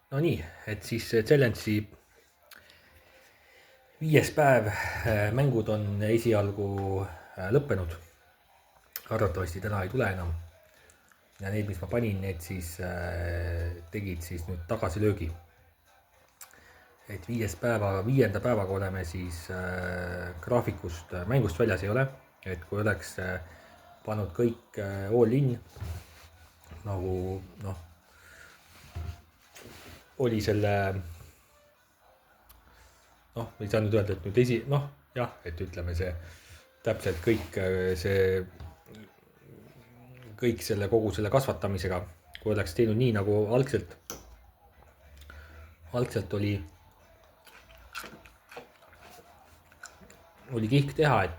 No nii, et siis Challenge'i 5. päev, mängud on esialgu lõppenud. Arvatavasti täna ei tule enam. Ja need, mis ma panin, need siis tegid siis nüüd tagasilöögi. Et 5. päevaga oleme siis graafikust mängust väljas ei ole. Et kui oleks pannud kõik all in, nagu noh, oli selle, noh, ei saa nüüd öelda, et nüüd jah, et ütleme see täpselt kõik selle kogu selle kasvatamisega, kui oleks teinud nii, nagu algselt oli kihk teha,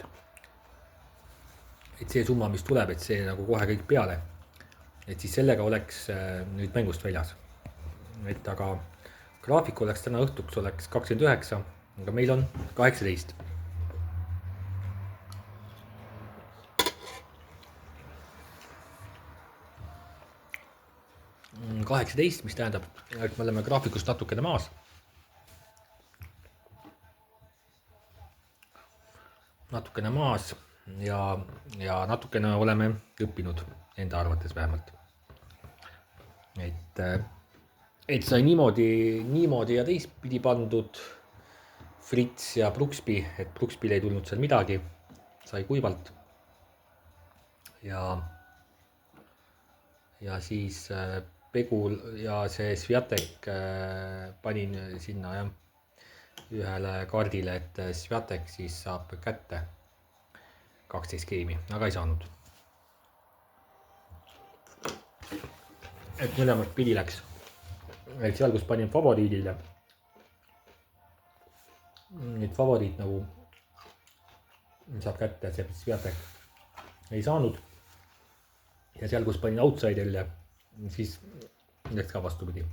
et see summa, mis tuleb, et see nagu kohe kõik peale, et siis sellega oleks nüüd mängust väljas. Et aga graafik oleks täna õhtuks oleks 29, aga meil on 18. Mis tähendab, et me oleme graafikust natukene maas. Ja natukene oleme õppinud, enda arvates vähemalt. Et sai niimoodi ja teistpidi pandud Fritz ja Brooksby, et Brookspil ei tulnud seal midagi, sai kuivalt. Ja siis Pegul ja see Sviatek panin sinna jah, ühele kaardile, et Sviatek siis saab kätte 12 geimi, aga ei saanud. Et mõlemat pidi läks. Et seal, kus panin favoriidile, nüüd favoriit nagu saab kätte, see Sviatek ei saanud. Ja seal, kus panin outsiderile, siis läks ka vastupidi.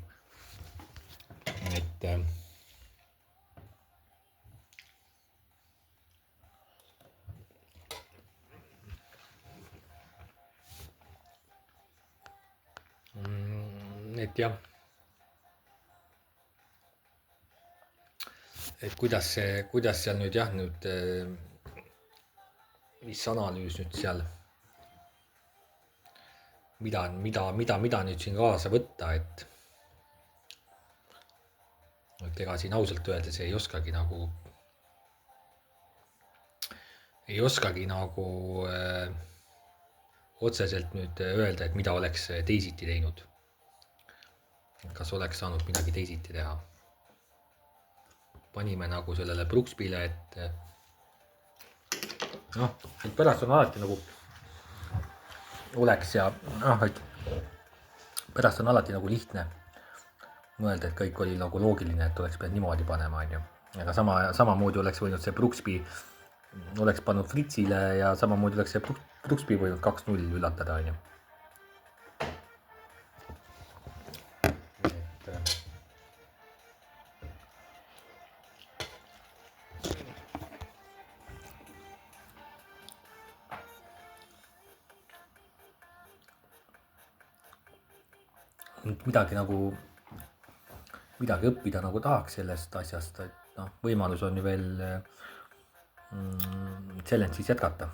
Et jah, et kuidas seal nüüd jah, mis analüüs nüüd seal, mida nüüd siin kaasa võtta, et ega siin ausalt öeldes ei oskagi nagu otseselt nüüd öelda, et mida oleks teisiti teinud. Kas oleks saanud midagi teisiti teha. Panime nagu sellele Brookspile, et noh, et pärast on alati nagu oleks ja et pärast on alati nagu lihtne mõelda, et kõik oli nagu loogiline, et oleks pidanud niimoodi panema, on ju. Aga samamoodi oleks võinud see Brooksby oleks pannud Fritzile ja samamoodi oleks see Brooksby võinud 2-0 üllatada, on ju. Midagi õppida nagu tahaks sellest asjast, et noh, võimalus on ju veel Challenge'is jätkata.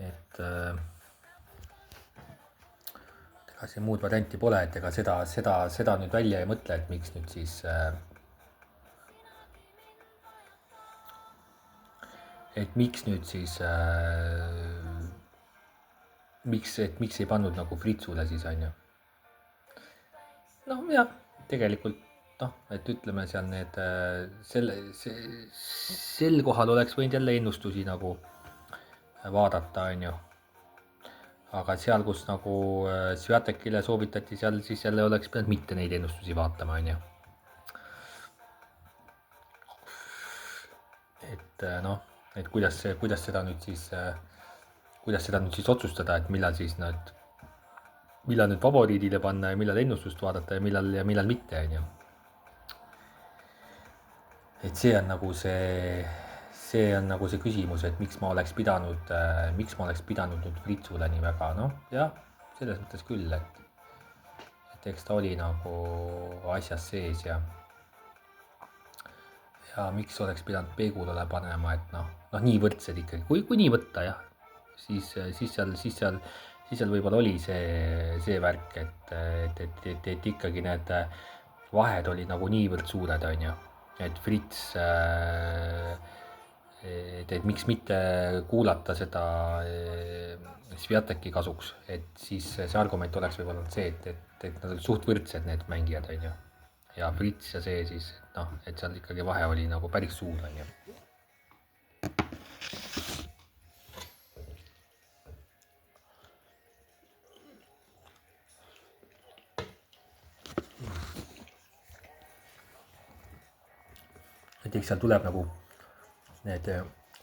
Et ega see muud varianti pole, et ega seda nüüd välja ei mõtle, et miks nüüd siis miks ei pannud nagu Fritzule siis, on ju. Noh, jah, tegelikult, et ütleme seal need, sel kohal oleks võinud jälle ennustusi nagu vaadata, on ju. Aga seal, kus nagu Sviatekile soovitati seal, siis jälle oleks pidanud mitte neid ennustusi vaatama, on ju. Et noh, et kuidas seda nüüd siis otsustada, et millal nüüd favoriidile panna ja millal ennustust vaadata ja millal mitte, on ju. Et see on nagu see küsimus, et miks ma oleks pidanud nüüd Fritzule nii väga, noh jah, selles mõttes küll, eks ta oli nagu asjas sees ja miks oleks pidanud peegudele panema, et noh, nii võrdsed ikkagi, kui nii võtta jah, siis seal võib-olla oli see värk, et ikkagi need vahed olid nagu niivõrd suured, on ju, et Fritz, et miks mitte kuulata seda Swiateki kasuks, et siis see argument oleks võib-olla see, et nad olid suht võrdsed need mängijad, on ju, ja Fritz ja see siis, noh, et seal ikkagi vahe oli nagu päris suur, on ju. et eks seal tuleb nagu need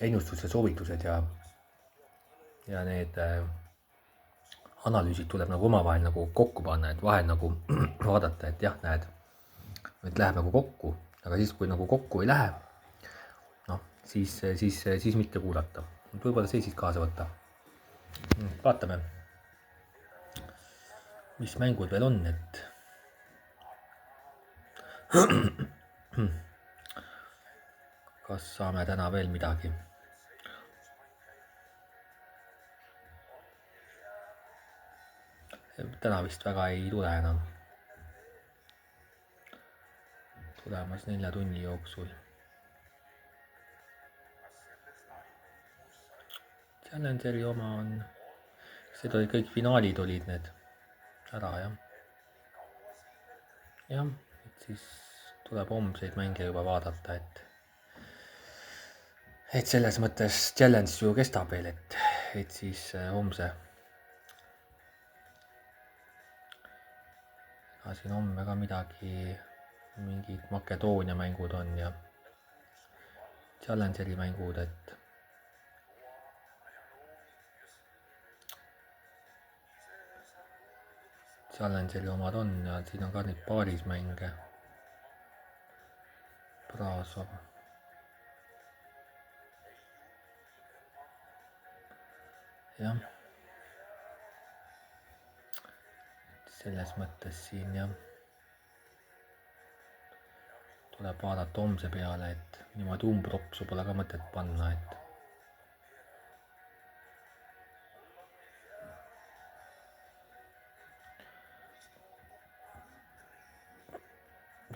ennustused, soovitused ja need analüüsid tuleb nagu omavahel nagu kokku panna, et vahel nagu vaadata, et jah, näed, et läheb nagu kokku, aga siis, kui nagu kokku ei lähe, noh, siis mitte kuulata. Võib-olla see siis kaasa võtta. Vaatame, mis mängud veel on, et kas saame täna veel midagi. Täna vist väga ei tule enam. Tulemas 4 tunni jooksul. Challengeri oma on, need olid kõik finaalid olid need ära, jah. Jah, et siis tuleb homseid mänge juba vaadata, et selles mõttes challenge ju kestab veel, et siis homse. Siin homme ka midagi, mingid Makedoonia mängud on ja Challengeri mängud, et Challengeri omad on ja siin on ka neid paarismänge. Brasov. Jah. Selles mõttes siin jah. Tuleb vaadata homse peale, et niimoodi umbropsu pole ka mõtet panna, et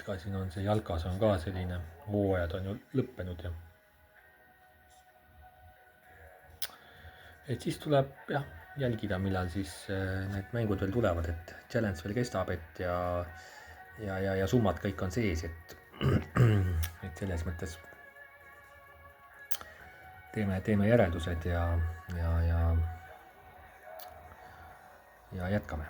ka siin on see jalkas on ka selline, hooajad on ju lõppenud ja et siis tuleb jah, jälgida, millal siis need mängud veel tulevad, et challenge veel kestab, et ja summad kõik on sees, et selles mõttes teeme järeldused ja jätkame.